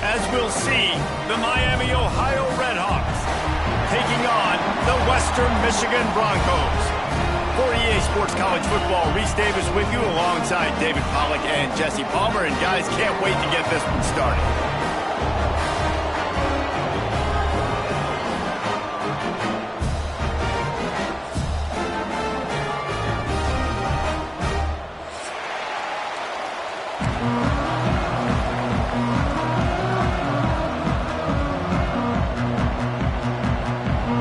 as we'll see the Miami, Ohio Redhawks taking on the Western Michigan Broncos. For EA Sports College Football, Reese Davis with you alongside David Pollack and Jesse Palmer. And guys, can't wait to get this one started.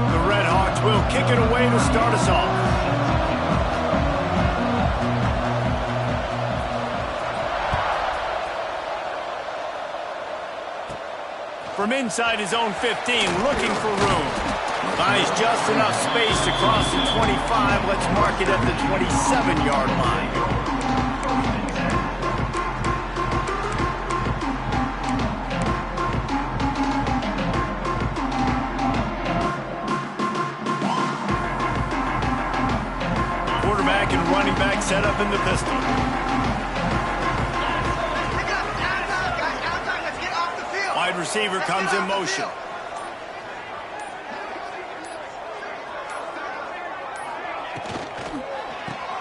The Redhawks will kick it away to start us off. From inside his own 15, looking for room. Finds just enough space to cross the 25. Let's mark it at the 27-yard line. Quarterback and running back set up in the pistol. Wide receiver comes in motion.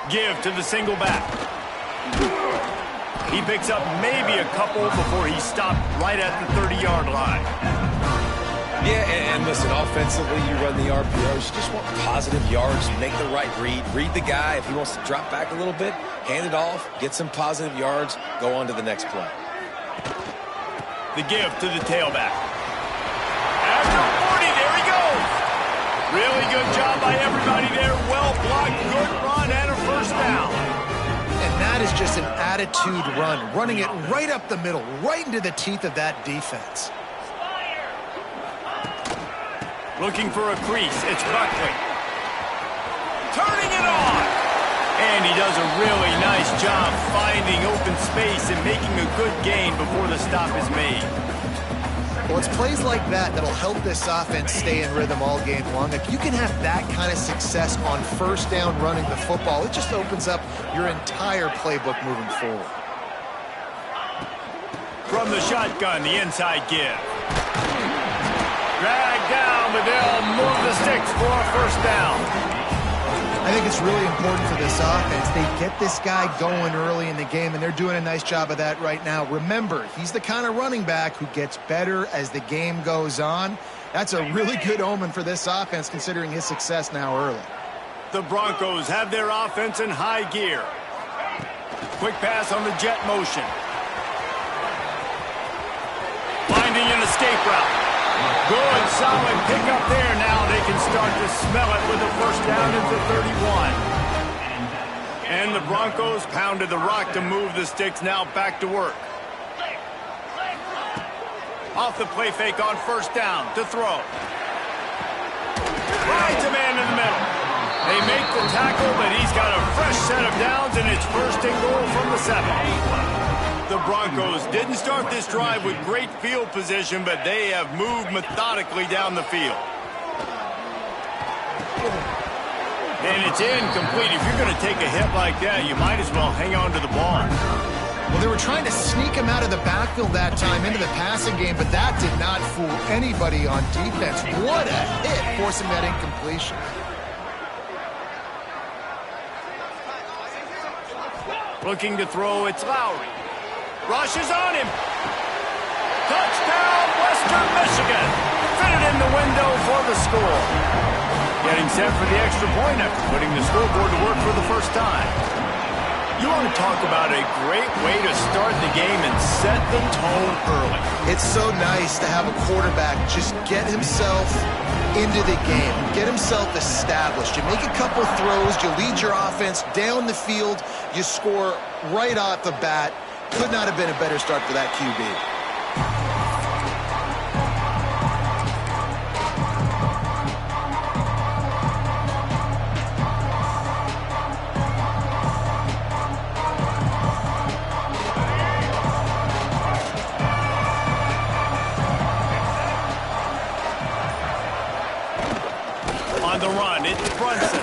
Give to the single back. He picks up maybe a couple before he stopped right at the 30-yard line. Yeah, and listen, offensively, you run the RPOs. You just want positive yards. You make the right read. Read the guy. If he wants to drop back a little bit, hand it off, get some positive yards, go on to the next play. The give to the tailback. After 40, there he goes. Really good job by everybody there. Well blocked, good run, and a first down. And that is just an attitude run, running it right up the middle, right into the teeth of that defense. Looking for a crease. It's Buckley. Turning it on. And he does a really nice job finding open space and making a good gain before the stop is made. Well, it's plays like that that'll help this offense stay in rhythm all game long. If you can have that kind of success on first down running the football, it just opens up your entire playbook moving forward. From the shotgun, the inside give. Drag down, but they'll move the sticks for a first down. I think it's really important for this offense. They get this guy going early in the game, and they're doing a nice job of that right now. Remember, he's the kind of running back who gets better as the game goes on. That's a really good omen for this offense, considering his success now early. The Broncos have their offense in high gear. Quick pass on the jet motion. Finding an escape route. Good, solid pickup there. Now they can start to smell it with a first down into 31. And the Broncos pounded the rock to move the sticks. Now back to work. Off the play fake on first down to throw. Finds a man in the middle. They make the tackle, but he's got a fresh set of downs, and it's first and goal from the 7. The Broncos didn't start this drive with great field position, but they have moved methodically down the field. And it's incomplete. If you're going to take a hit like that, you might as well hang on to the ball. Well, they were trying to sneak him out of the backfield that time into the passing game, but that did not fool anybody on defense. What a hit, forcing that incompletion. Looking to throw, it's Lowry. Rushes on him. Touchdown, Western Michigan. Fitted in the window for the score. Getting set for the extra point after putting the scoreboard to work for the first time. You want to talk about a great way to start the game and set the tone early. It's so nice to have a quarterback just get himself into the game, get himself established. You make a couple throws, you lead your offense down the field, you score right off the bat. Could not have been a better start for that QB. On the run, it's Brunson.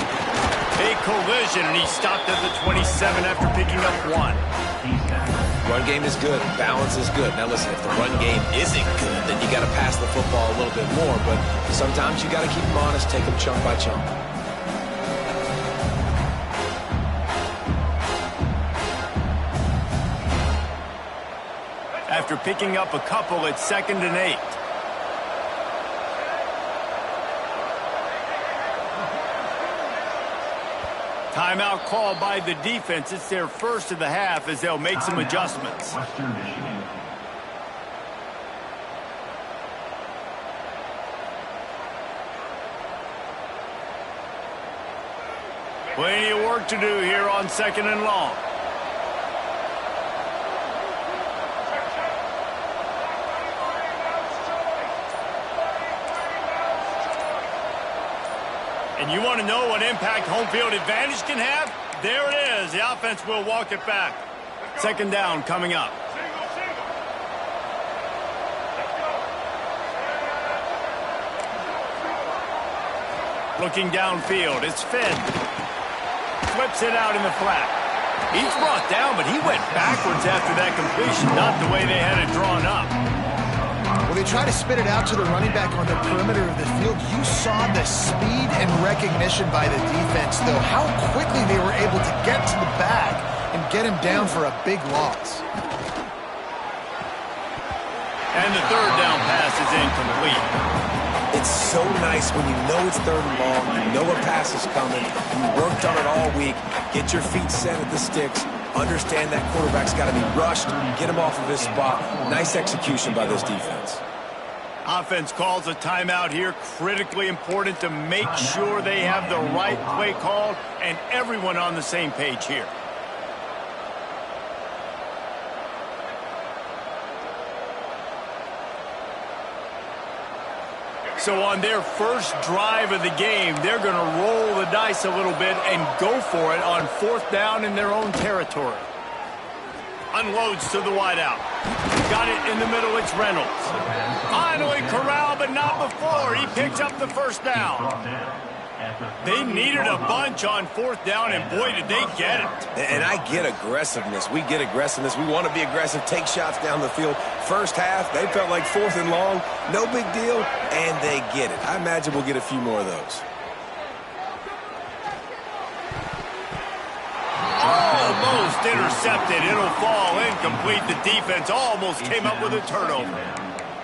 A collision, and he stopped at the 27 after picking up 1. Run game is good. Balance is good. Now listen, if the run game isn't good, then you got to pass the football a little bit more. But sometimes you got to keep them honest, take them chunk by chunk. After picking up a couple, it's 2nd and 8. Timeout called by the defense. It's their first of the half as they'll make some adjustments. Plenty of work to do here on 2nd and long. And you want to know what impact home field advantage can have? There it is. The offense will walk it back. 2nd down coming up. Looking downfield, it's Finn. Flips it out in the flat. He's brought down, but he went backwards after that completion, not the way they had it drawn up. Well, they try to spit it out to the running back on the perimeter of the field. You saw the speed and recognition by the defense, though, how quickly they were able to get to the back and get him down for a big loss. And the 3rd down pass is incomplete. It's so nice when you know it's 3rd and long, you know a pass is coming, you worked on it all week, get your feet set at the sticks, understand that quarterback's got to be rushed, get him off of his spot. Nice execution by this defense. Offense calls a timeout here. Critically important to make sure they have the right play called and everyone on the same page here. So on their first drive of the game, they're going to roll the dice a little bit and go for it on 4th down in their own territory. Unloads to the wideout. Got it in the middle, it's Reynolds. Finally corralled, but not before. He picks up the 1st down. They needed a bunch on 4th down, and boy, did they get it. And I get aggressiveness. We get aggressiveness. We want to be aggressive, take shots down the field. First half, they felt like 4th and long. No big deal, and they get it. I imagine we'll get a few more of those. Almost intercepted. It'll fall incomplete. The defense almost came up with a turnover.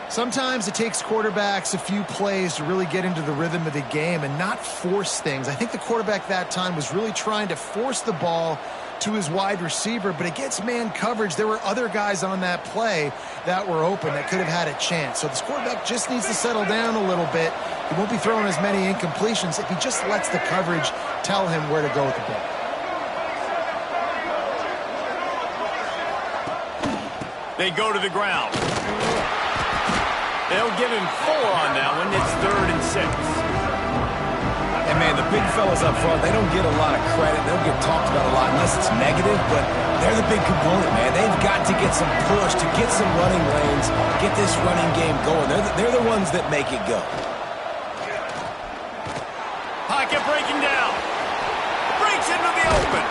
Sometimes it takes quarterbacks a few plays to really get into the rhythm of the game and not force things. I think the quarterback that time was really trying to force the ball to his wide receiver, but against man coverage, there were other guys on that play that were open that could have had a chance. So this quarterback just needs to settle down a little bit. He won't be throwing as many incompletions if he just lets the coverage tell him where to go with the ball. They go to the ground. They'll give him 4 on that one. It's 3rd and 6. And, man, the big fellas up front, they don't get a lot of credit. They don't get talked about a lot unless it's negative, but they're the big component, man. They've got to get some push, to get some running lanes, get this running game going. They're the ones that make it go. Pocket breaking down. Breaks into the open.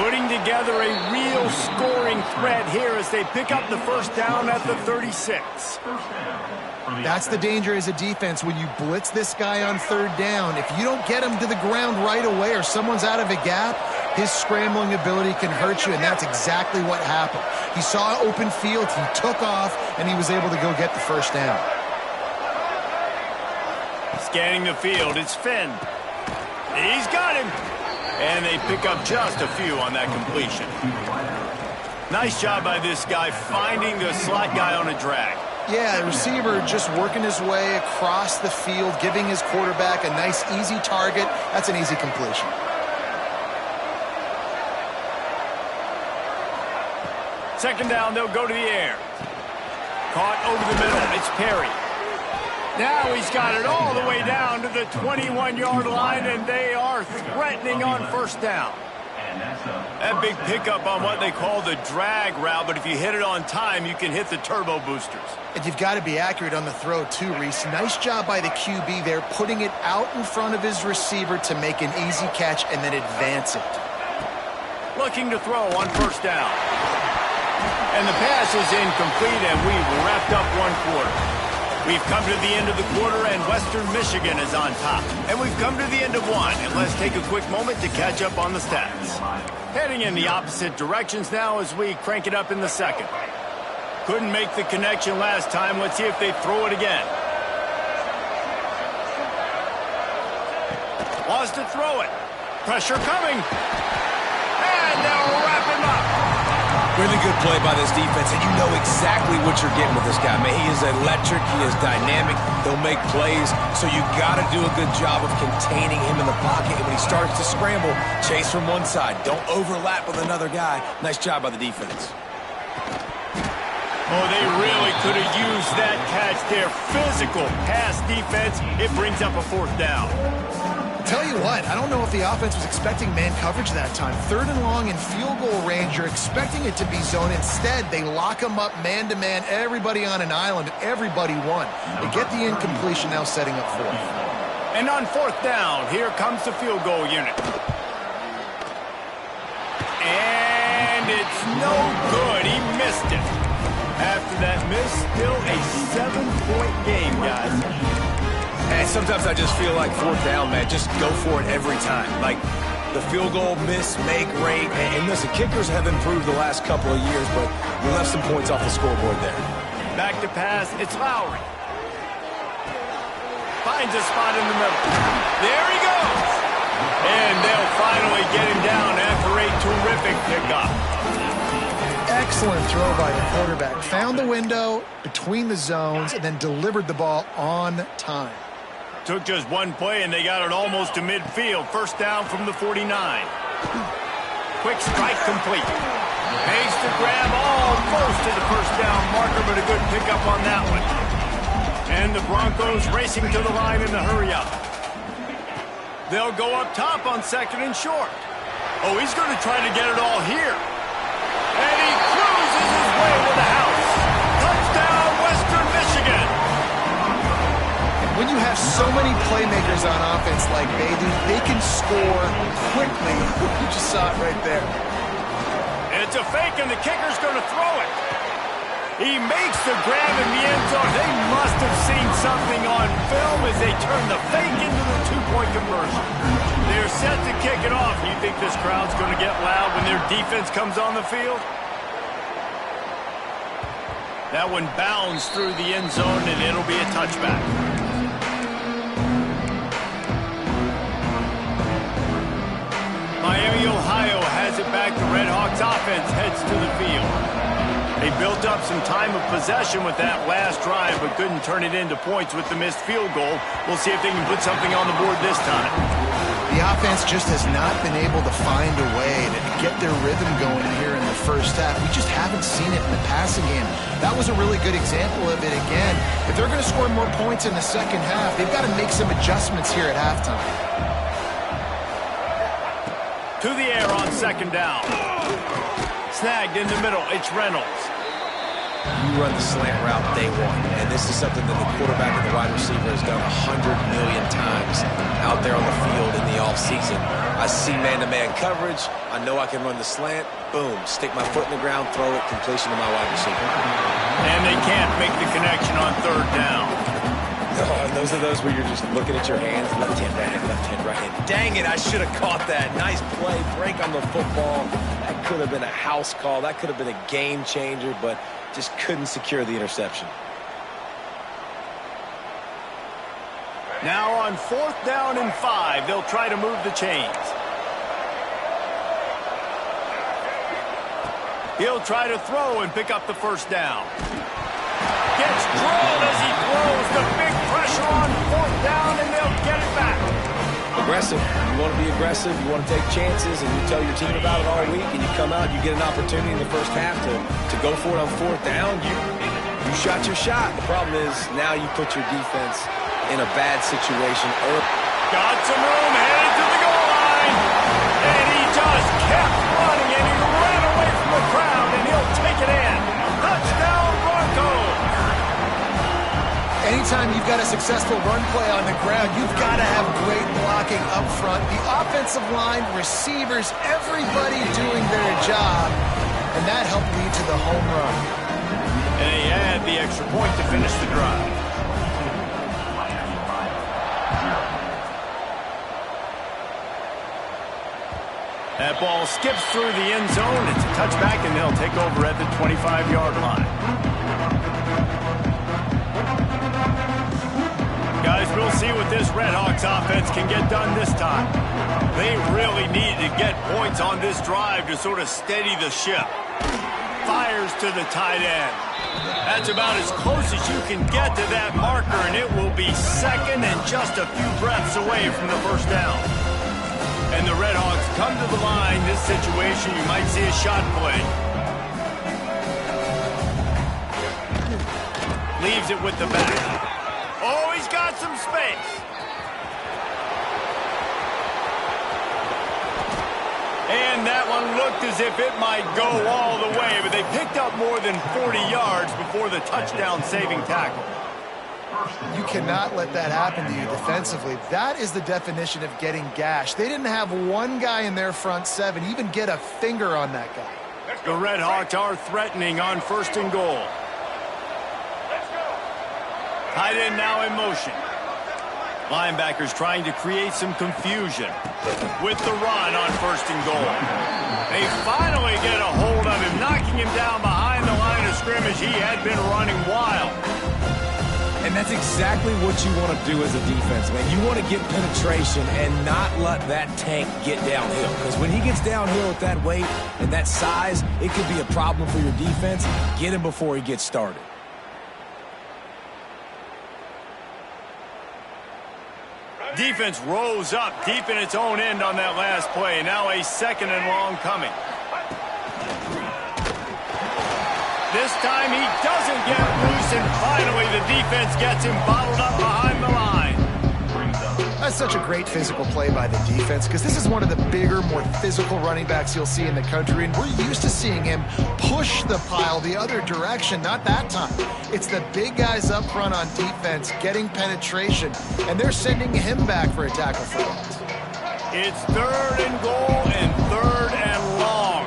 Putting together a real scoring threat here as they pick up the 1st down at the 36. That's the danger as a defense when you blitz this guy on 3rd down. If you don't get him to the ground right away or someone's out of a gap, his scrambling ability can hurt you, and that's exactly what happened. He saw open field, he took off, and he was able to go get the 1st down. Scanning the field, it's Finn. He's got him. And they pick up just a few on that completion. Nice job by this guy finding the slot guy on a drag. Yeah, the receiver just working his way across the field, giving his quarterback a nice, easy target. That's an easy completion. Second down, they'll go to the air. Caught over the middle, it's Perry. Now he's got it all the way down to the 21-yard line, and they are threatening on 1st down. That big pickup on what they call the drag route, but if you hit it on time, you can hit the turbo boosters. And you've got to be accurate on the throw, too, Reese. Nice job by the QB there, putting it out in front of his receiver to make an easy catch and then advance it. Looking to throw on 1st down. And the pass is incomplete, and we've wrapped up one quarter. We've come to the end of the quarter, and Western Michigan is on top. And we've come to the end of one, and let's take a quick moment to catch up on the stats. Heading in the opposite directions now as we crank it up in the second. Couldn't make the connection last time. Let's see if they throw it again. Wants to throw it. Pressure coming. And they'll wrap him up. Really good play by this defense, and you know exactly what you're getting with this guy. Man, he is electric. He is dynamic. He'll make plays, so you got to do a good job of containing him in the pocket. And when he starts to scramble, chase from one side. Don't overlap with another guy. Nice job by the defense. Oh, they really could have used that catch there. Physical pass defense. It brings up a fourth down. Tell you what, I don't know if the offense was expecting man coverage that time. 3rd and long in field goal range, you're expecting it to be zone. Instead, they lock them up man-to-man, everybody on an island, everybody won. They get the incompletion, now setting up 4th. And on 4th down, here comes the field goal unit. And it's no good. He missed it. After that miss, still a 7-point game, guys. And sometimes I just feel like 4th down, man, just go for it every time. Like the field goal, miss, make, rate. And listen, kickers have improved the last couple of years, but we left some points off the scoreboard there. Back to pass, it's Lowry. Finds a spot in the middle. There he goes. And they'll finally get him down after a terrific pickup. Excellent throw by the quarterback. Found the window between the zones and then delivered the ball on time. Took just one play, and they got it almost to midfield. 1st down from the 49. Quick strike complete. Makes the grab almost to the 1st down marker, but a good pickup on that one. And the Broncos racing to the line in the hurry-up. They'll go up top on 2nd and short. Oh, he's going to try to get it all here. And he cruises his way to the house. Touchdown, Western Michigan. When you have so many playmakers on offense like they do, they can score quickly. You just saw it right there. It's a fake, and the kicker's going to throw it. He makes the grab in the end zone. They must have seen something on film as they turn the fake into the 2-point conversion. They're set to kick it off. You think this crowd's going to get loud when their defense comes on the field? That one bounds through the end zone, and it'll be a touchback. Miami, Ohio has it back. The Red Hawks offense heads to the field. They built up some time of possession with that last drive, but couldn't turn it into points with the missed field goal. We'll see if they can put something on the board this time. The offense just has not been able to find a way to get their rhythm going here in the first half. We just haven't seen it in the passing game. That was a really good example of it again. If they're going to score more points in the second half, they've got to make some adjustments here at halftime. To the air on 2nd down. Snagged in the middle. It's Reynolds. You run the slant route day one, and this is something that the quarterback and the wide receiver has done 100 million times out there on the field in the offseason. I see man-to-man coverage. I know I can run the slant. Boom. Stick my foot in the ground, throw it, completion to my wide receiver. And they can't make the connection on 3rd down. Oh, and those are those where you're just looking at your hands, left hand, right hand, left hand, right hand. Dang it, I should have caught that. Nice play, break on the football. That could have been a house call. That could have been a game changer, but just couldn't secure the interception. Now on 4th down and 5, they'll try to move the chains. He'll try to throw and pick up the 1st down. Gets drilled as he throws. The big pressure on 4th down, and they'll get it back. Aggressive. You want to be aggressive. You want to take chances, and you tell your team about it all week, and you come out, you get an opportunity in the first half to go for it on 4th down. You shot your shot. The problem is now you put your defense in a bad situation. Got some room, headed to the goal line. And he just kept running, and he ran away from the crowd, and he'll take it in. Touchdown, Broncos. Anytime you've got a successful run play on the ground, you've got to have great blocking up front. The offensive line, receivers, everybody doing their job. and that helped lead to the home run. And they add the extra point to finish the drive. That ball skips through the end zone. It's a touchback, and they'll take over at the 25-yard line. Guys, we'll see what this Redhawks offense can get done this time. They really need to get points on this drive to sort of steady the ship. Fires to the tight end. That's about as close as you can get to that marker, and it will be second and just a few breaths away from the first down. And the Redhawks come to the line. This situation, you might see a shot play. Leaves it with the back. Oh, he's got some space. And that one looked as if it might go all the way, but they picked up more than 40 yards before the touchdown-saving tackle. You cannot let that happen to you defensively. That is the definition of getting gashed. They didn't have one guy in their front seven even get a finger on that guy. The Redhawks are threatening on 1st and goal. Tight end now in motion. Linebackers trying to create some confusion with the run on 1st and goal. They finally get a hold of him, knocking him down behind the line of scrimmage. He had been running wild. And that's exactly what you want to do as a defense, man. You want to get penetration and not let that tank get downhill. Because when he gets downhill at that weight and that size, it could be a problem for your defense. Get him before he gets started. Defense rose up deep in its own end on that last play. Now a 2nd and long coming. This time he doesn't get loose, and finally the defense gets him bottled up behind the line. That's such a great physical play by the defense because this is one of the bigger, more physical running backs you'll see in the country, and we're used to seeing him push the pile the other direction. Not that time. It's the big guys up front on defense getting penetration, and they're sending him back for a tackle for loss. It's 3rd and goal and 3rd and long.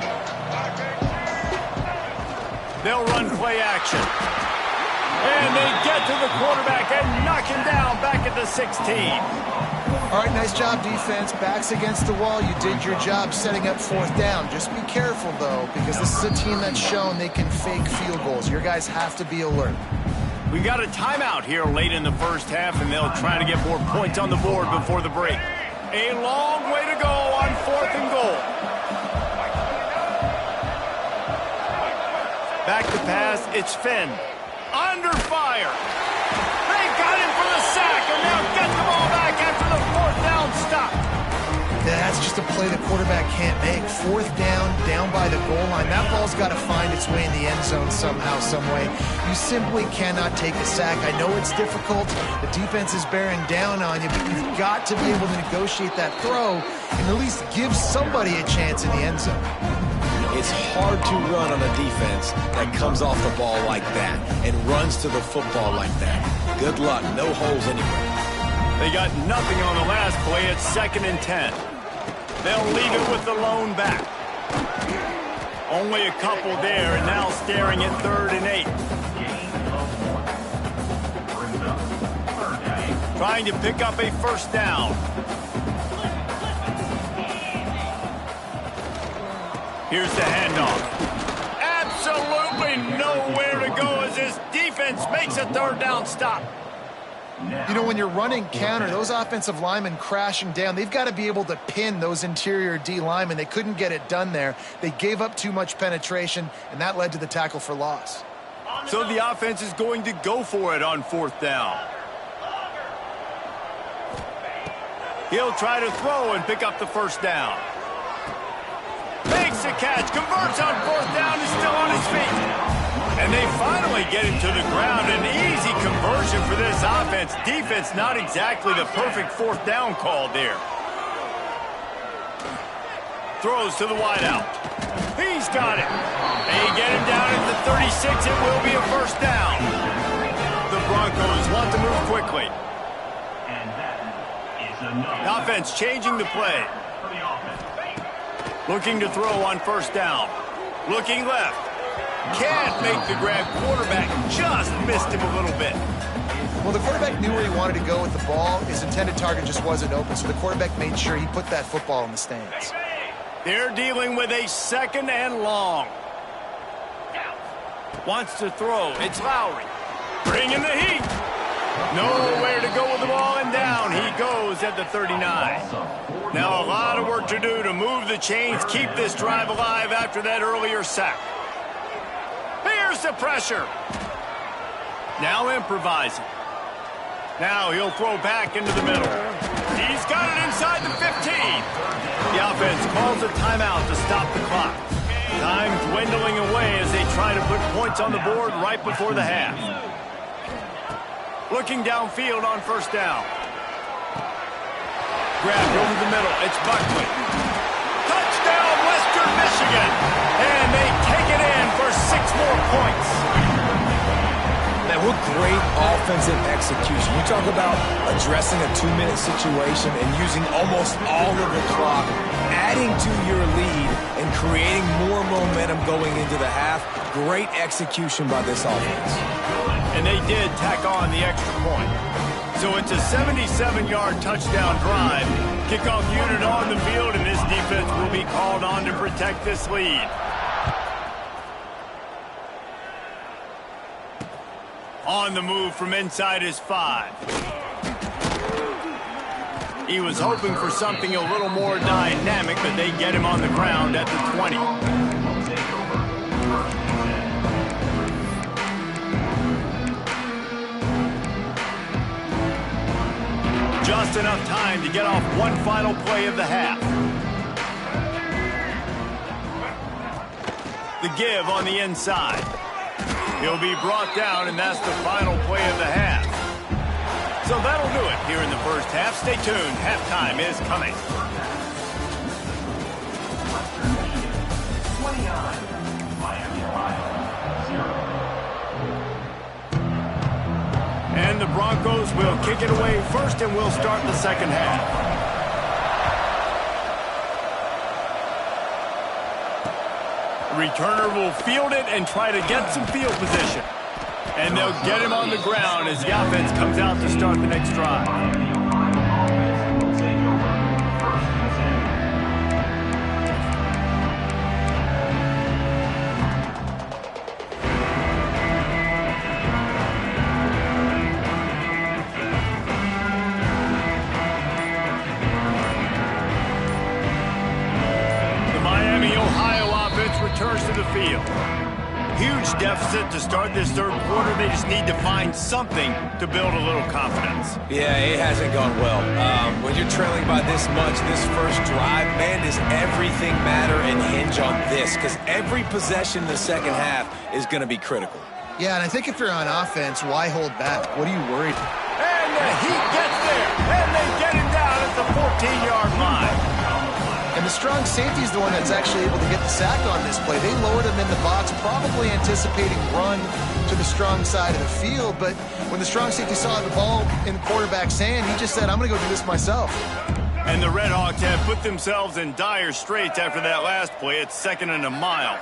They'll run play action. And they get to the quarterback and knock him down back at the 16. All right, nice job, defense. Backs against the wall. You did your job setting up 4th down. Just be careful, though, because this is a team that's shown they can fake field goals. Your guys have to be alert. We got a timeout here late in the first half, and they'll try to get more points on the board before the break. A long way to go on 4th and goal. Back to pass, it's Finn. Under fire. They got him for the sack, and now get the ball back after the 4th down stop. That's just a play the quarterback can't make. 4th down by the goal line. That ball's got to find its way in the end zone somehow, some way. You simply cannot take a sack. I know it's difficult. The defense is bearing down on you, but you've got to be able to negotiate that throw and at least give somebody a chance in the end zone. It's hard to run on a defense that comes off the ball like that and runs to the football like that. Good luck. No holes anywhere. They got nothing on the last play. It's 2nd and 10. They'll leave it with the lone back. Only a couple there, and now staring at 3rd and 8. Trying to pick up a 1st down. Here's the handoff. Absolutely nowhere to go as this defense makes a 3rd down stop. You know, when you're running counter, those offensive linemen crashing down, they've got to be able to pin those interior D linemen. They couldn't get it done there. They gave up too much penetration, and that led to the tackle for loss. So the offense is going to go for it on 4th down. He'll try to throw and pick up the 1st down. Makes the catch, converts on 4th down, is still on his feet. And they finally get him to the ground. An easy conversion for this offense. Defense not exactly the perfect 4th down call there. Throws to the wideout. He's got it. They get him down at the 36. It will be a 1st down. The Broncos want to move quickly. The offense changing the play. Looking to throw on 1st down. Looking left. Can't make the grab. Quarterback just missed him a little bit. Well, the quarterback knew where he wanted to go with the ball. His intended target just wasn't open, so the quarterback made sure he put that football in the stands. They're dealing with a 2nd and long. Wants to throw. It's Lowry. Bringing the heat. Nowhere to go with the ball, and down he goes at the 39. Now a lot of work to do to move the chains, keep this drive alive after that earlier sack. Here's the pressure. Now improvising. Now he'll throw back into the middle. He's got it inside the 15. The offense calls a timeout to stop the clock. Time dwindling away as they try to put points on the board right before the half. Looking downfield on 1st down. Grabbed over the middle. It's Buckley. Touchdown, Western Michigan. And they take it in for 6 more points. Man, what great offensive execution. You talk about addressing a 2-minute situation and using almost all of the clock, adding to your lead and creating more momentum going into the half. Great execution by this offense. And they did tack on the extra point. So it's a 77-yard touchdown drive. Kickoff unit on the field, and this defense will be called on to protect this lead. On the move from inside his 5. He was hoping for something a little more dynamic, but they get him on the ground at the 20. Just enough time to get off one final play of the half. The give on the inside. He'll be brought down, and that's the final play of the half. So that'll do it here in the first half. Stay tuned. Halftime is coming. And the Broncos will kick it away first, and we'll start the second half. Returner will field it and try to get some field position. And they'll get him on the ground as the offense comes out to start the next drive. Returns to the field. Huge deficit to start this third quarter. They just need to find something to build a little confidence. Yeah, it hasn't gone well. When you're trailing by this much, this first drive, man, does everything matter and hinge on this? Because every possession in the second half is going to be critical. Yeah, and I think if you're on offense, why hold back? What are you worried about? And the Heat gets there, and they get him down at the 14-yard line. And the strong safety is the one that's actually able to get the sack on this play. They lowered him in the box, probably anticipating run to the strong side of the field. But when the strong safety saw the ball in the quarterback's hand, he just said, I'm going to go do this myself. And the Redhawks have put themselves in dire straits after that last play. It's 2nd and a mile.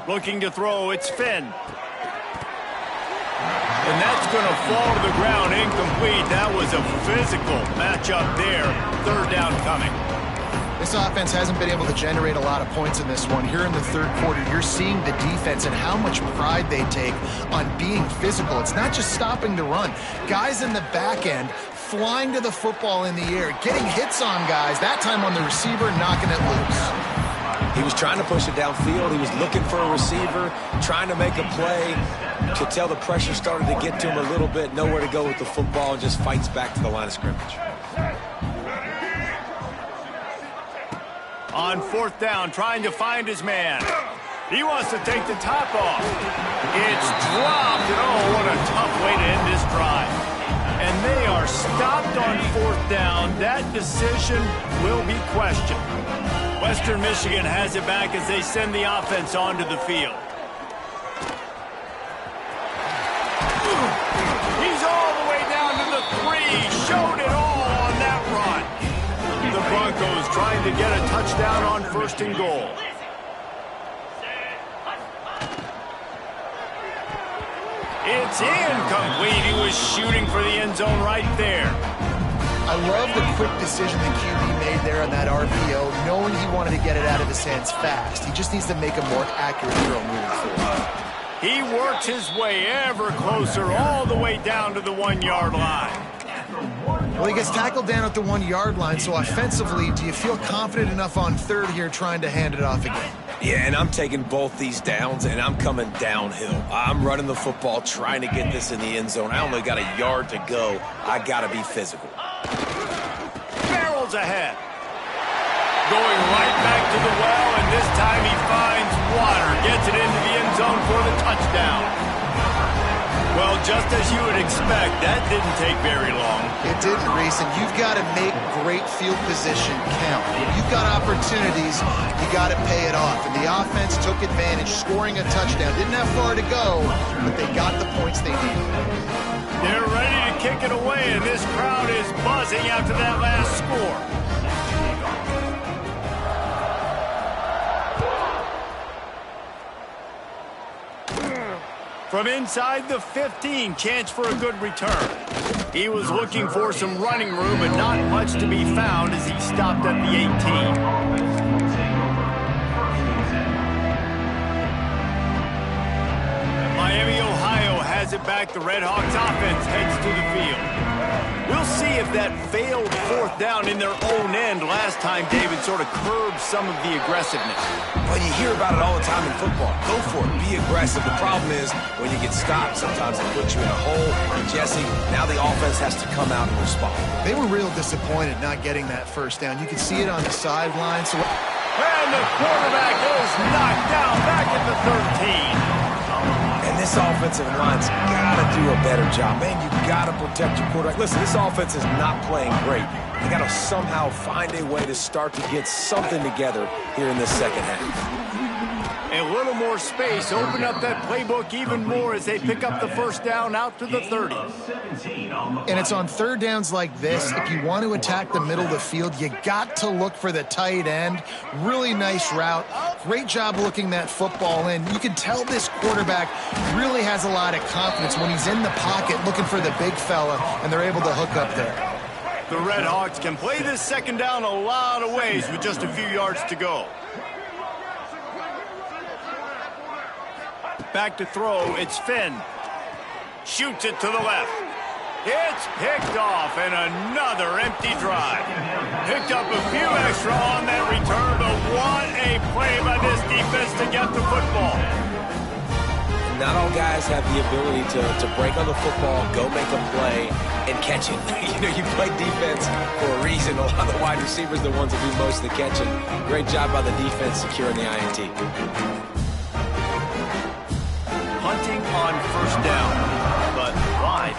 Looking to throw, it's Finn. And that's going to fall to the ground incomplete. That was a physical matchup there. 3rd down coming. This offense hasn't been able to generate a lot of points in this one. Here in the third quarter, you're seeing the defense and how much pride they take on being physical. It's not just stopping the run. Guys in the back end flying to the football in the air, getting hits on guys, that time on the receiver, knocking it loose. He was trying to push it downfield. He was looking for a receiver, trying to make a play. You could tell the pressure started to get to him a little bit, nowhere to go with the football, and just fights back to the line of scrimmage. On 4th down, trying to find his man. He wants to take the top off. It's dropped, and oh, what a tough way to end this drive. And they are stopped on 4th down. That decision will be questioned. Western Michigan has it back as they send the offense onto the field. He's all the way down to the 3. Showed it all on that run. The Broncos trying to get a touchdown on 1st and goal. It's incomplete. He was shooting for the end zone right there. I love the quick decision the QB made there on that RPO, knowing he wanted to get it out of his hands fast. He just needs to make a more accurate throw moving forward. He works his way ever closer all the way down to the 1-yard line. Well, he gets tackled down at the 1-yard line, so offensively, do you feel confident enough on third here trying to hand it off again? Yeah, and I'm taking both these downs, and I'm coming downhill. I'm running the football, trying to get this in the end zone. I only got a yard to go. I got to be physical. Barrels ahead. Going right back to the well, and this time he finds water. Gets it into the end zone for the touchdown. Well, just as you would expect, that didn't take very long. It didn't, Reese, and you've got to make great field position count. When you've got opportunities, you got to pay it off. And the offense took advantage, scoring a touchdown. Didn't have far to go, but they got the points they needed. They're ready to kick it away, and this crowd is buzzing after that last score. From inside the 15, chance for a good return. He was looking for some running room, but not much to be found as he stopped at the 18. Miami, Ohio has it back. The Red Hawks offense heads to the field. We'll see if that failed fourth down in their own end last time, David, sort of curbed some of the aggressiveness. Well, you hear about it all the time in football. Go for it. Be aggressive. The problem is when you get stopped, sometimes it puts you in a hole. And Jesse, now the offense has to come out and respond. They were real disappointed not getting that first down. You could see it on the sideline. And the quarterback is knocked down back at the 13. And this offensive line's got to do a better job. Man, you got to protect your quarterback. Listen, this offense is not playing great. They got to somehow find a way to start to get something together here in this second half. A little more space, open up that playbook even more as they pick up the first down out to the 30. And it's on third downs like this. If you want to attack the middle of the field, you got to look for the tight end. Really nice route. Great job looking that football in. You can tell this quarterback really has a lot of confidence when he's in the pocket looking for the big fella, and they're able to hook up there. The Red Hawks can play this second down a lot of ways with just a few yards to go. Back to throw, it's Finn. Shoots it to the left. It's picked off, and another empty drive. Picked up a few extra on that return, but what a play by this defense to get the football. Not all guys have the ability to break on the football, go make a play, and catch it. You play defense for a reason. A lot of the wide receivers are the ones that do most of the catching. Great job by the defense securing the INT. Hunting on first down, but wide.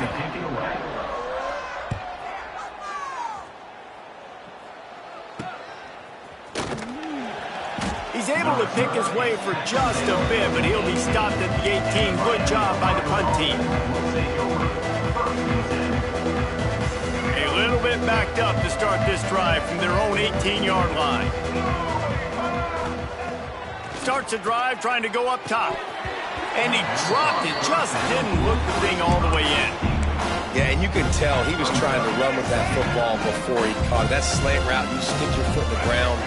He's able to pick his way for just a bit, but he'll be stopped at the 18. Good job by the punt team. A little bit backed up to start this drive from their own 18-yard line. Starts a drive trying to go up top. And he dropped it, just didn't look the thing all the way in. Yeah, and you can tell he was trying to run with that football before he caught it. That slant route, you stick your foot in the ground,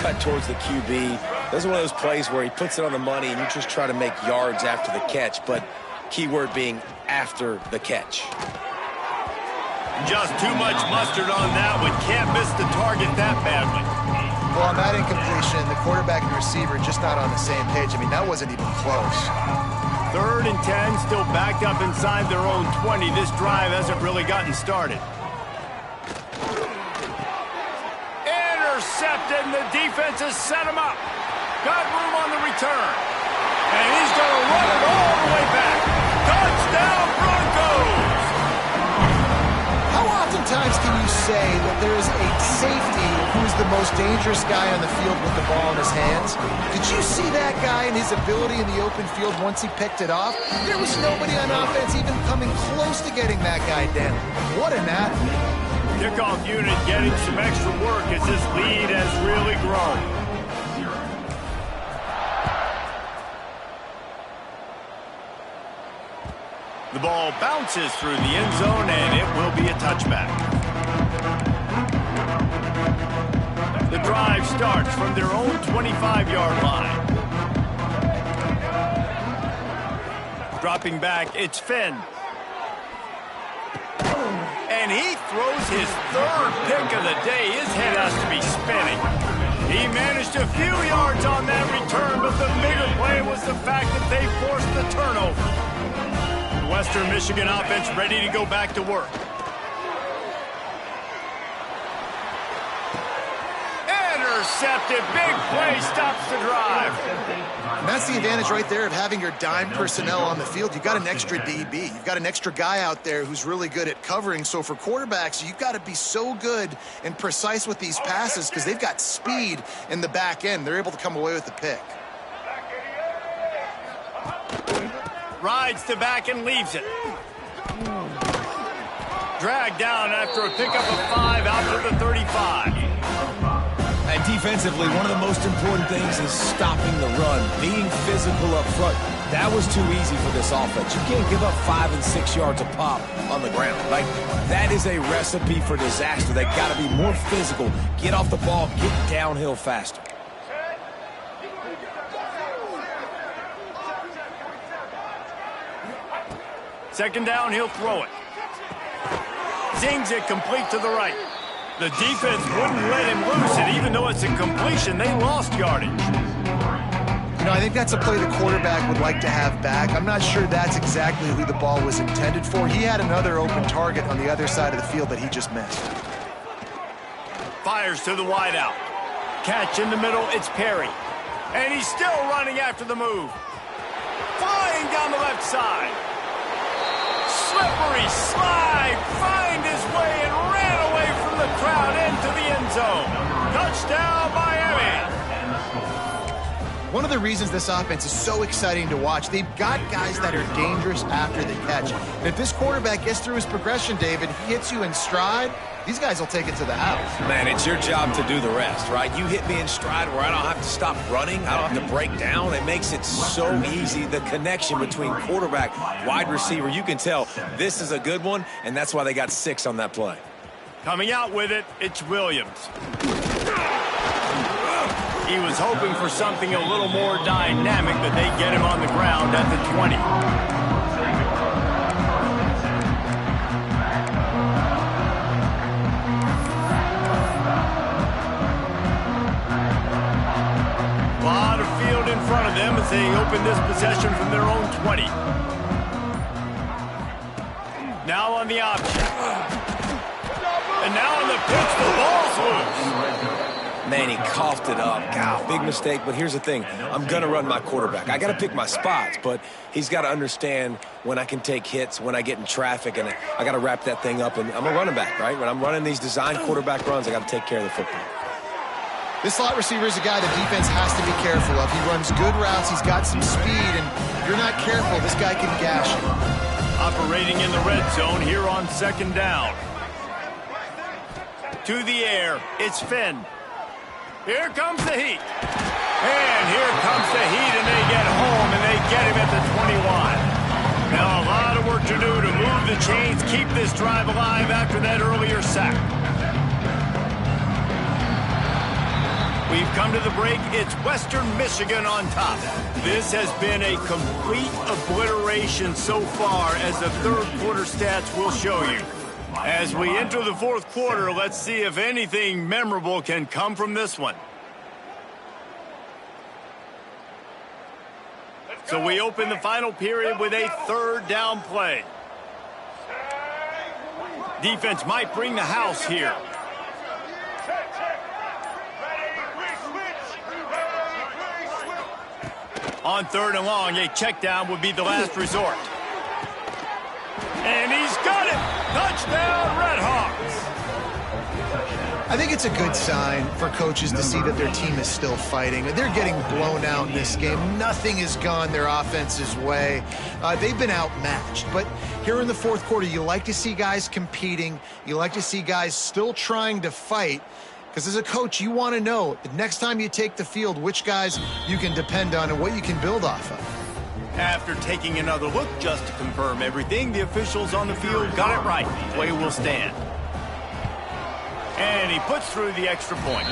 cut towards the QB. This is one of those plays where he puts it on the money and you just try to make yards after the catch, but keyword being after the catch. Just too much mustard on that one. Can't miss the target that badly. Well, on that incompletion, the quarterback and receiver just not on the same page. I mean, that wasn't even close. 3rd and 10, still backed up inside their own 20. This drive hasn't really gotten started. Intercepted, and the defense has set him up. Got room on the return. And he's going to run it all the way back. Touchdown, Broncos! How oftentimes can you say that there is a safety who's the most dangerous guy on the field with the ball in his hands? Did you see that guy and his ability in the open field once he picked it off? There was nobody on offense even coming close to getting that guy down. What an athlete. Kickoff unit getting some extra work as this lead has really grown. The ball bounces through the end zone, and it will be a touchback. The drive starts from their own 25-yard line. Dropping back, it's Finn. And he throws his third pick of the day. His head has to be spinning. He managed a few yards on that return, but the bigger play was the fact that they forced the turnover. The Western Michigan offense ready to go back to work. Intercepted. Big play stops the drive. And that's the advantage right there of having your dime personnel on the field. You've got an extra DB. You've got an extra guy out there who's really good at covering. So for quarterbacks, you've got to be so good and precise with these passes because they've got speed in the back end. They're able to come away with the pick. Rides the back and leaves it. Dragged down after a pickup of 5 out to the 35. And defensively, one of the most important things is stopping the run, being physical up front. That was too easy for this offense. You can't give up 5 and 6 yards a pop on the ground. Like, that is a recipe for disaster. They got to be more physical, get off the ball, get downhill faster. Second down, he'll throw it. Zings it complete to the right. The defense wouldn't let him loose, and even though it's a completion, they lost yardage. You know, I think that's a play the quarterback would like to have back. I'm not sure that's exactly who the ball was intended for. He had another open target on the other side of the field that he just missed. Fires to the wideout. Catch in the middle, it's Perry. And he's still running after the move. Flying down the left side. Slippery slide, find his way and ran away from the crowd into the end zone. Touchdown, Miami. One of the reasons this offense is so exciting to watch, they've got guys that are dangerous after the catch. And if this quarterback gets through his progression, David, he hits you in stride, these guys will take it to the house. Man, it's your job to do the rest, right? You hit me in stride where I don't have to stop running. I don't have to break down. It makes it so easy. The connection between quarterback, wide receiver, you can tell this is a good one, and that's why they got 6 on that play. Coming out with it, it's Williams. He was hoping for something a little more dynamic, but they get him on the ground at the 20. In front of them as they open this possession from their own 20. Now on the option. And now on the pitch, the ball's loose. Man, he coughed it up. God, big mistake, but here's the thing. I'm going to run my quarterback. I got to pick my spots, but he's got to understand when I can take hits, when I get in traffic, and I got to wrap that thing up. And I'm a running back, right? When I'm running these design quarterback runs, I got to take care of the football. This slot receiver is a guy the defense has to be careful of. He runs good routes, he's got some speed, and if you're not careful, this guy can gash you. Operating in the red zone here on second down. To the air, it's Finn. Here comes the heat. And here comes the heat, and they get home, and they get him at the 21. Now a lot of work to do to move the chains, keep this drive alive after that earlier sack. We've come to the break. It's Western Michigan on top. This has been a complete obliteration so far, as the third quarter stats will show you. As we enter the fourth quarter, let's see if anything memorable can come from this one. So we open the final period with a third down play. Defense might bring the house here. On third and long, a check down would be the last resort. And he's got it! Touchdown, Red Hawks! I think it's a good sign for coaches to see that their team is still fighting. They're getting blown out in this game. Nothing has gone their offense's way. They've been outmatched. But here in the fourth quarter, you like to see guys competing. You like to see guys still trying to fight. Because as a coach, you want to know the next time you take the field which guys you can depend on and what you can build off of. After taking another look just to confirm everything, the officials on the field got it right. Play will stand. And he puts through the extra point.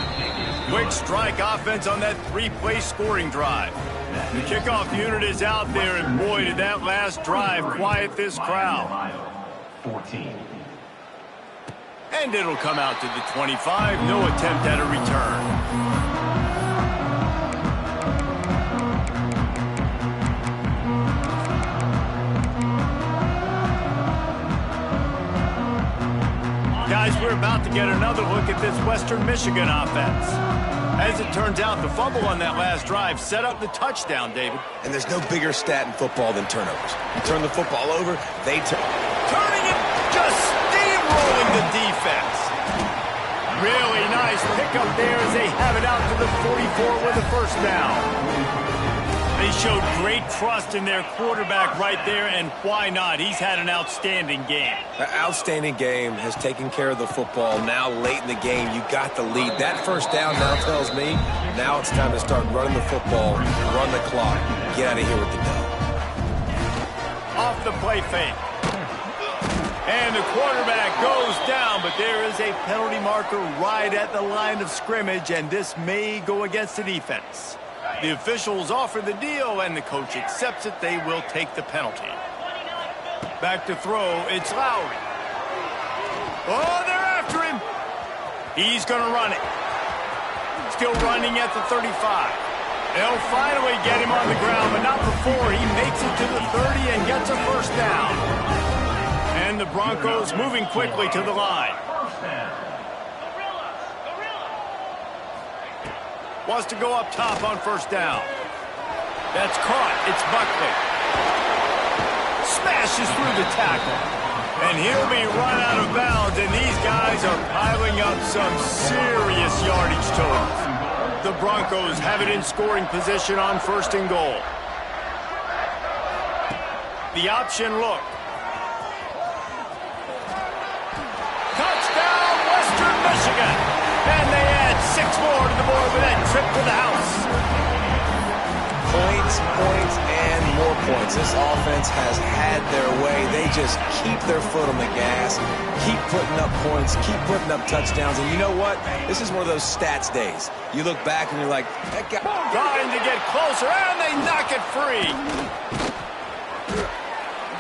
Quick strike offense on that three-play scoring drive. The kickoff unit is out there, and boy, did that last drive quiet this crowd. 14. And it'll come out to the 25. No attempt at a return. Guys, we're about to get another look at this Western Michigan offense. As it turns out, the fumble on that last drive set up the touchdown, David. And there's no bigger stat in football than turnovers. You turn the football over, they turn. Turning it, just steamrolling the defense. Really nice pickup there as they have it out to the 44 with a first down. They showed great trust in their quarterback right there, and why not? He's had an outstanding game. An outstanding game, has taken care of the football. Now, late in the game, you got the lead. That first down now tells me now it's time to start running the football, run the clock, get out of here with the dough. Off the play fake. And the quarterback goes down, but there is a penalty marker right at the line of scrimmage, and this may go against the defense. The officials offer the deal, and the coach accepts it. They will take the penalty. Back to throw, it's Lowry. Oh, they're after him. He's going to run it. Still running at the 35. They'll finally get him on the ground, but not before he makes it to the 30 and gets a first down. And the Broncos moving quickly to the line. Wants to go up top on first down. That's caught. It's Buckley. Smashes through the tackle. And he'll be run out of bounds, and these guys are piling up some serious yardage totals. The Broncos have it in scoring position on first and goal. The option look. Touchdown, Western Michigan. And they add 6 more to the board with that trip to the house. Points, and more points. This offense has had their way. They just keep their foot on the gas, keep putting up points, keep putting up touchdowns. And you know what? This is one of those stats days. You look back and you're like, that guy. Trying to get closer, and they knock it free.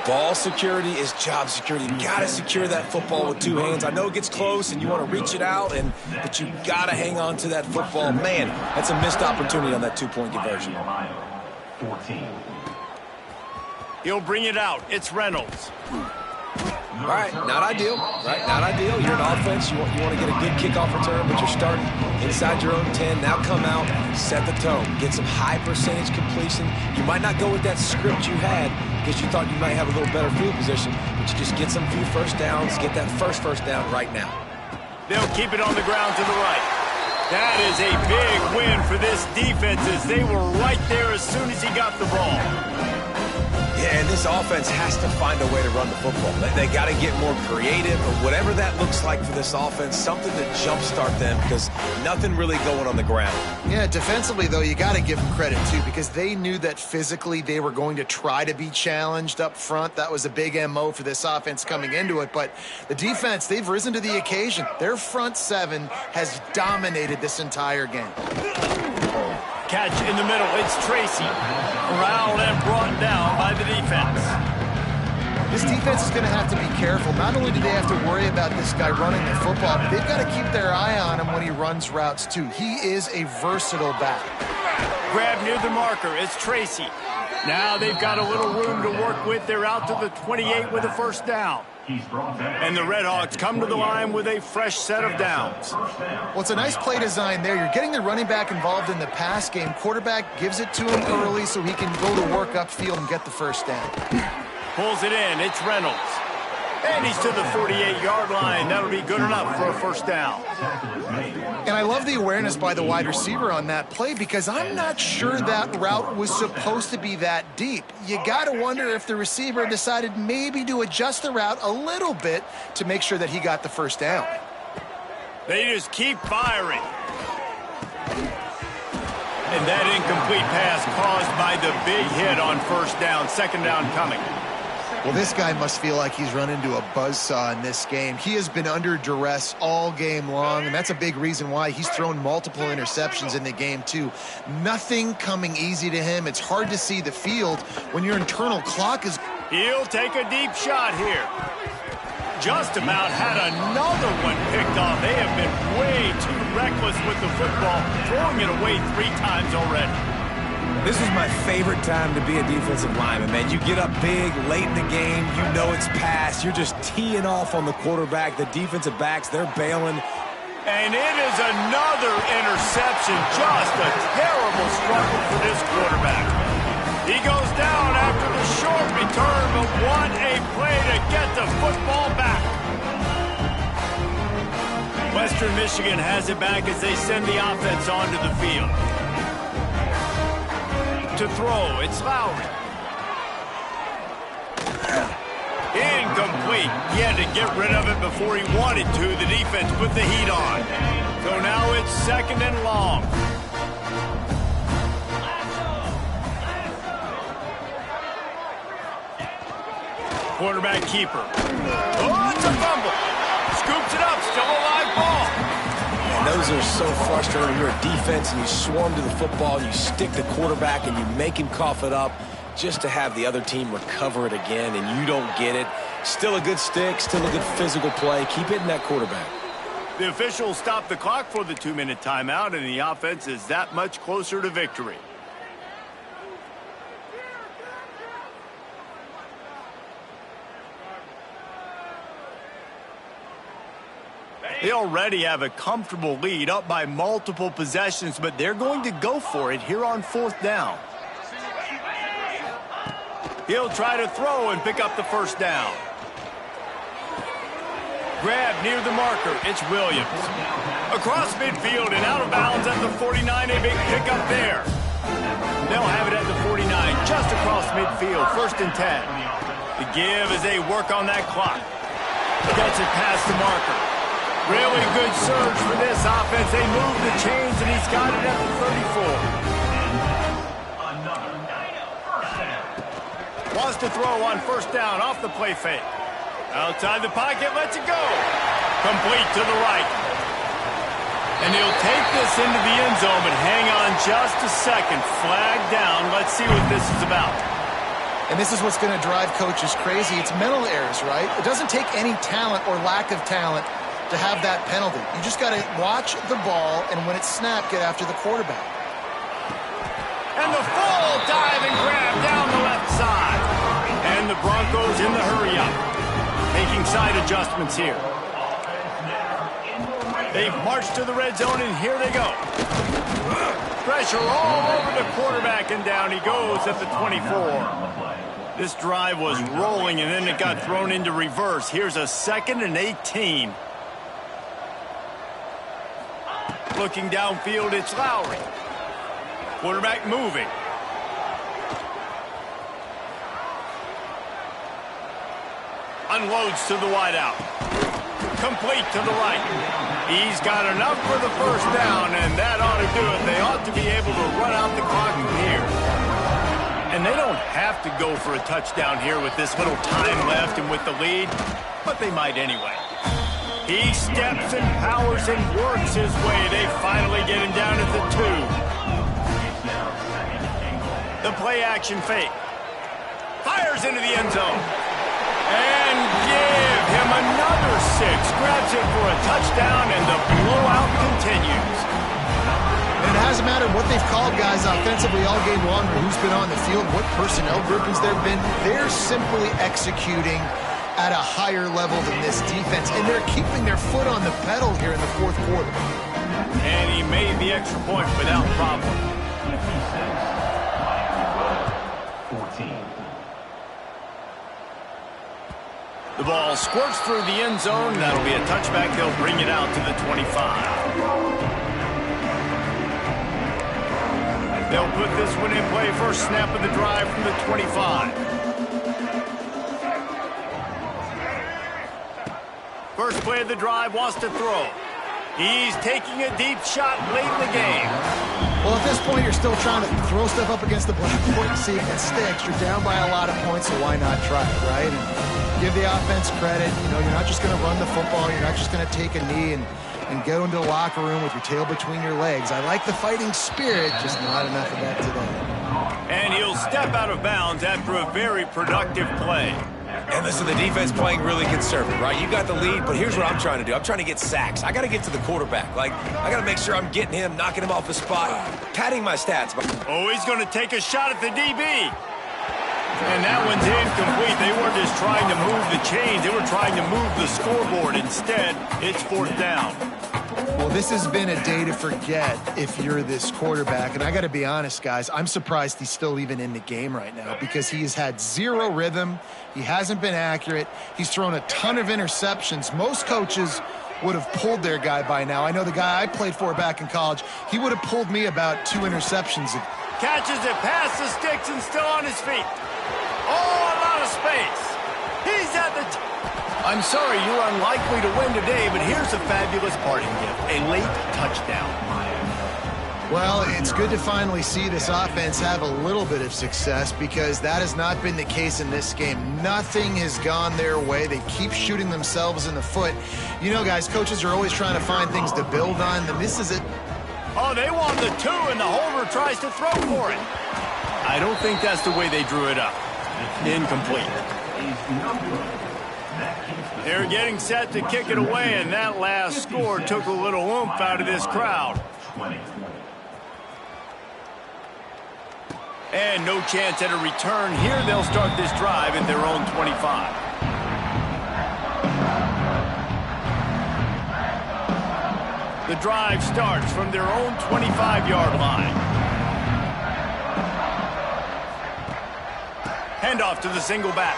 Ball security is job security. You got to secure that football with 2 hands. I know it gets close and you want to reach it out, but you got to hang on to that football. Man, that's a missed opportunity on that 2-point conversion. 14. He'll bring it out. It's Reynolds. All right, not ideal, right? Not ideal. You're an offense. You want to get a good kickoff return, but you're starting inside your own 10. Now come out, set the tone, get some high percentage completion. You might not go with that script you had because you thought you might have a little better field position, but you just get some few first downs, get that first down right now. They'll keep it on the ground to the right. That is a big win for this defense as they were right there as soon as he got the ball. Yeah, and this offense has to find a way to run the football. They got to get more creative, or whatever that looks like for this offense, something to jumpstart them because nothing really going on the ground. Yeah, defensively, though, you got to give them credit, too, because they knew that physically they were going to try to be challenged up front. That was a big MO for this offense coming into it. But the defense, they've risen to the occasion. Their front 7 has dominated this entire game. Catch in the middle. It's Tracy. Corralled and brought down by the defense. This defense is going to have to be careful. Not only do they have to worry about this guy running the football, but they've got to keep their eye on him when he runs routes, too. He is a versatile back. Grab near the marker. It's Tracy. Now they've got a little room to work with. They're out to the 28 with a first down. And the Red Hawks come to the line with a fresh set of downs. Well, it's a nice play design there. You're getting the running back involved in the pass game. Quarterback gives it to him early so he can go to work upfield and get the first down. Pulls it in. It's Reynolds. And he's to the 48-yard line. That'll be good enough for a first down. And I love the awareness by the wide receiver on that play because I'm not sure that route was supposed to be that deep. You got to wonder if the receiver decided maybe to adjust the route a little bit to make sure that he got the first down. They just keep firing. And that incomplete pass caused by the big hit on first down, second down coming. Well, this guy must feel like he's run into a buzzsaw in this game. He has been under duress all game long, and that's a big reason why he's thrown multiple interceptions in the game, too. Nothing coming easy to him. It's hard to see the field when your internal clock is... He'll take a deep shot here. Just about had another one picked off. They have been way too reckless with the football, throwing it away 3 times already. This is my favorite time to be a defensive lineman, man. You get up big, late in the game, you know it's past. You're just teeing off on the quarterback. The defensive backs, they're bailing. And it is another interception. Just a terrible struggle for this quarterback. He goes down after the short return, but what a play to get the football back. Western Michigan has it back as they send the offense onto the field. To throw, it's Lowry. Incomplete. He had to get rid of it before he wanted to. The defense put the heat on. So now it's second and long. Quarterback keeper. Oh, it's a fumble. Scoops it up, still a live ball. And those are so frustrating. You're a defense and you swarm to the football, and you stick the quarterback and you make him cough it up just to have the other team recover it again, and you don't get it. Still a good stick, still a good physical play. Keep hitting that quarterback. The officials stop the clock for the 2-minute timeout, and the offense is that much closer to victory. They already have a comfortable lead, up by multiple possessions, but they're going to go for it here on 4th down. He'll try to throw and pick up the first down. Grab near the marker. It's Williams. Across midfield and out of bounds at the 49. A big pickup there. They'll have it at the 49, just across midfield. 1st and 10. The give as they work on that clock. Gets it past the marker. Really good surge for this offense. They move the chains, and he's got it at the 34. Wants to throw on first down off the play fake. Outside the pocket, lets it go. Complete to the right. And he'll take this into the end zone, but hang on just a second. Flag down. Let's see what this is about. And this is what's going to drive coaches crazy. It's mental errors, right? It doesn't take any talent or lack of talent to have that penalty. You just got to watch the ball, and when it's snapped, get after the quarterback. And the full dive and grab down the left side. And the Broncos in the hurry-up. Making side adjustments here. They've marched to the red zone, and here they go. Pressure all over the quarterback, and down he goes at the 24. This drive was rolling, and then it got thrown into reverse. Here's a 2nd and 18. Looking downfield, it's Lowry. Quarterback moving. Unloads to the wideout. Complete to the right. He's got enough for the first down, and that ought to do it. They ought to be able to run out the clock from here. And they don't have to go for a touchdown here with this little time left and with the lead, but they might anyway. He steps and powers and works his way. They finally get him down at the 2. The play action fake. Fires into the end zone. And give him another 6. Grabs it for a touchdown, and the blowout continues. And it hasn't mattered what they've called guys offensively all game long, or who's been on the field, what personnel groupings there have been. They're simply executing at a higher level than this defense, and they're keeping their foot on the pedal here in the 4th quarter. And he made the extra point without problem. 14. The ball squirts through the end zone. That'll be a touchback. They'll bring it out to the 25. They'll put this one in play. First snap of the drive from the 25. First play of the drive, wants to throw. He's taking a deep shot late in the game. Well, at this point, you're still trying to throw stuff up against the blackboard and see if it sticks. You're down by a lot of points, so why not try it, right? And give the offense credit. You know, you're not just going to run the football. You're not just going to take a knee and go into the locker room with your tail between your legs. I like the fighting spirit, just not enough of that today. And he'll step out of bounds after a very productive play. And listen, the defense playing really conservative, right? You got the lead, but here's what I'm trying to do. I'm trying to get sacks. I got to get to the quarterback. Like, I got to make sure I'm getting him, knocking him off the spot, padding my stats. Oh, he's going to take a shot at the DB. And that one's incomplete. They weren't just trying to move the chains. They were trying to move the scoreboard. Instead, it's 4th down. Well, this has been a day to forget if you're this quarterback. And I got to be honest, guys, I'm surprised he's still even in the game right now because he has had zero rhythm. He hasn't been accurate. He's thrown a ton of interceptions. Most coaches would have pulled their guy by now. I know the guy I played for back in college, he would have pulled me about 2 interceptions. Catches it past the sticks and still on his feet. Oh, a lot of space. He's at the I'm sorry, you're unlikely to win today, but here's a fabulous parting gift. A late touchdown. Well, it's good to finally see this offense have a little bit of success because that has not been the case in this game. Nothing has gone their way. They keep shooting themselves in the foot. You know, guys, coaches are always trying to find things to build on, and this is it. Oh, they want the 2, and the holder tries to throw for it. I don't think that's the way they drew it up. Incomplete. They're getting set to kick it away, and that last score took a little oomph out of this crowd. And no chance at a return here. They'll start this drive at their own 25. The drive starts from their own 25-yard line. Handoff to the single back.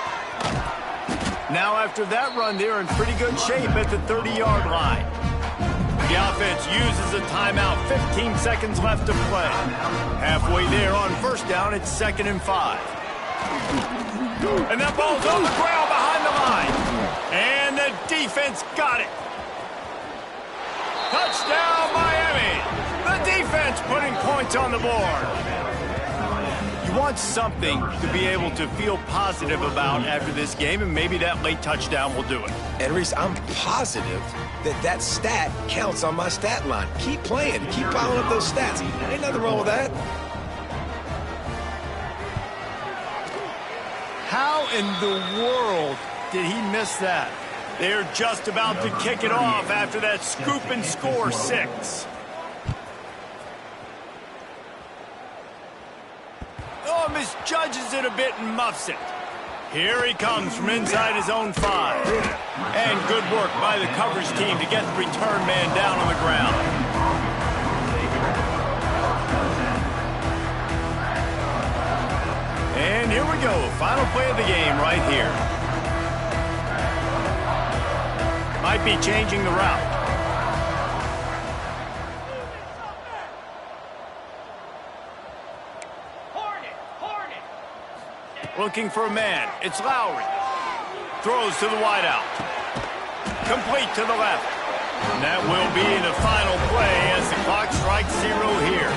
Now after that run, they're in pretty good shape at the 30-yard line. The offense uses a timeout, 15 seconds left to play. Halfway there on 1st down, it's 2nd and 5. And that ball's on the ground behind the line. And the defense got it. Touchdown, Miami. The defense putting points on the board. You want something to be able to feel positive about after this game, and maybe that late touchdown will do it. And Reese, I'm positive that stat counts on my stat line. Keep playing. Keep piling up those stats. Ain't nothing wrong with that. How in the world did he miss that? They're just about to kick it off after that scoop and score 6. Oh, misjudges it a bit and muffs it. Here he comes from inside his own 5. And good work by the coverage team to get the return man down on the ground. And here we go. Final play of the game right here. Might be changing the route. Looking for a man. It's Lowry. Throws to the wideout. Complete to the left. And that will be the final play as the clock strikes 0 here.